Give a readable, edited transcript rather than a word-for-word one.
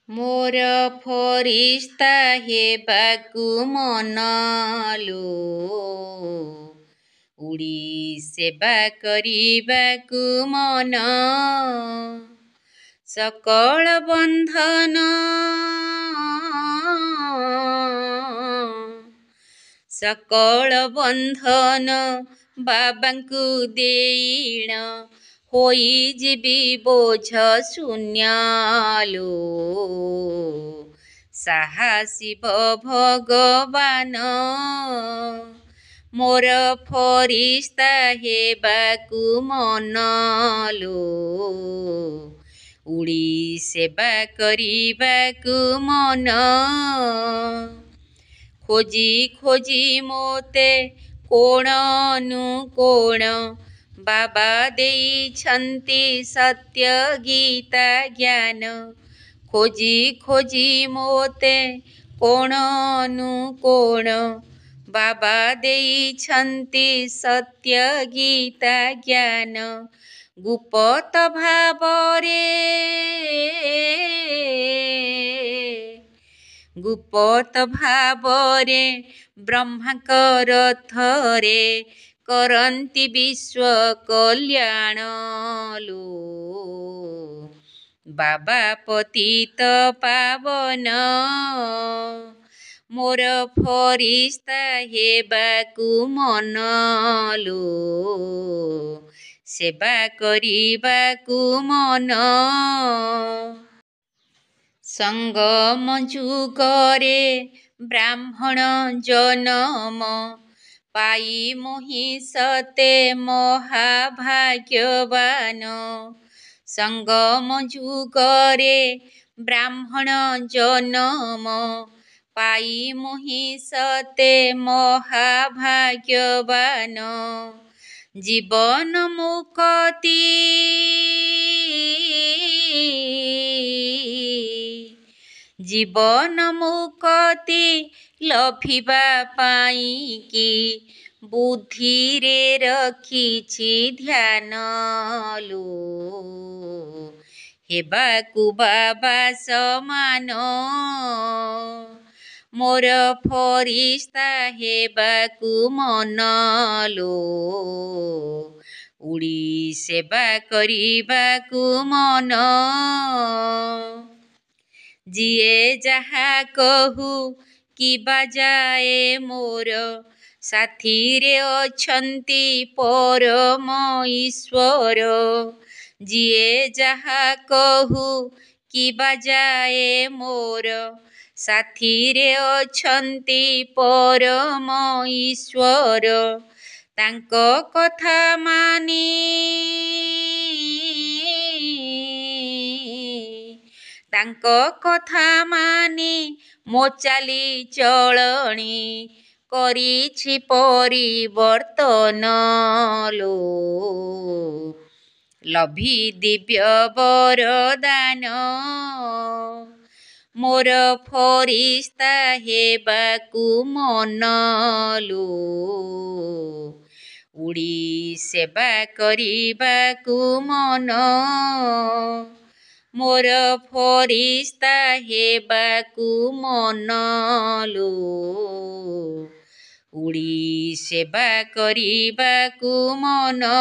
ମୋର ଫରିସ୍ତା ହେବାକୁ ମନ ଲୋ, ଉଡ଼ି ସେବା କରିବାକୁ ମନ। ସକଳ ବନ୍ଧନ ବାବାଙ୍କୁ ଦେଇଣ, ହୋଇଯିବି ବୋଝ ଶୂନ୍ୟ ଲୋ। ସାହା ଶିବ ଭଗବାନ, ମୋର ଫରିସ୍ତା ହେବାକୁ ମନ ଲୋ, ଉଡ଼ି ସେବା କରିବାକୁ ମନ। ଖୋଜି ଖୋଜି ମୋତେ କୋଣ ଅନୁକୋଣ, ବାବା ଦେଇଛନ୍ତି ସତ୍ୟ ଗୀତା ଜ୍ଞାନ। ଖୋଜି ଖୋଜି ମୋତେ କୋଣ ଅନୁକୋଣ, ବାବା ଦେଇଛନ୍ତି ସତ୍ୟ ଗୀତା ଜ୍ଞାନ। ଗୁପ୍ତ ଭାବରେ ବ୍ରହ୍ମାଙ୍କର ଥରେ, କରନ୍ତି ବିଶ୍ୱ କଲ୍ୟାଣ ଲୋ। ବାବା ପତିତ ପାବନ, ମୋର ଫରିସ୍ତା ହେବାକୁ ମନ ଲୋ, ସେବା କରିବାକୁ ମନ। ସଙ୍ଗମ ଯୁଗରେ ବ୍ରାହ୍ମଣ ଜନମ, ପାଇ ମୁହିଁ ସତେ ମହାଭାଗ୍ୟବାନ। ସଙ୍ଗମ ଯୁଗରେ ବ୍ରାହ୍ମଣ ଜନମ, ପାଇ ମୁହିଁ ସତେ ମହାଭାଗ୍ୟବାନ। ଜୀବନ ମୁକ୍ତି ଲଭିବା ପାଇଁକି, ବୁଦ୍ଧିରେ ରଖିଛି ଧ୍ୟାନ ଲୋ। ହେବାକୁ ବାବା ସମାନ, ମୋର ଫରିସ୍ତା ହେବାକୁ ମନ ଲୋ, ଉଡ଼ି ସେବା କରିବାକୁ ମନ। ଯିଏ ଯାହା କହୁ କିବା ଯାଏ ମୋର, ସାଥିରେ ଅଛନ୍ତି ପରମ ଈଶ୍ୱର। ଯିଏ ଯାହା କହୁ କିବା ଯାଏ ମୋର, ସାଥିରେ ଅଛନ୍ତି ପରମ ଈଶ୍ୱର। ତାଙ୍କ କଥା ମାନି ମୋ ଚାଲି ଚଳଣି, କରିଛି ପରିବର୍ତ୍ତନ ଲୋ। ଲଭି ଦିବ୍ୟ ବରଦାନ, ମୋର ଫରିସ୍ତା ହେବାକୁ ମନ ଲୋ, ଉଡ଼ି ସେବା କରିବାକୁ ମନ। ମୋର ଫରିସ୍ତା ହେବାକୁ ମନ ଲୋ, ଉଡ଼ି ସେବା କରିବାକୁ ମନ।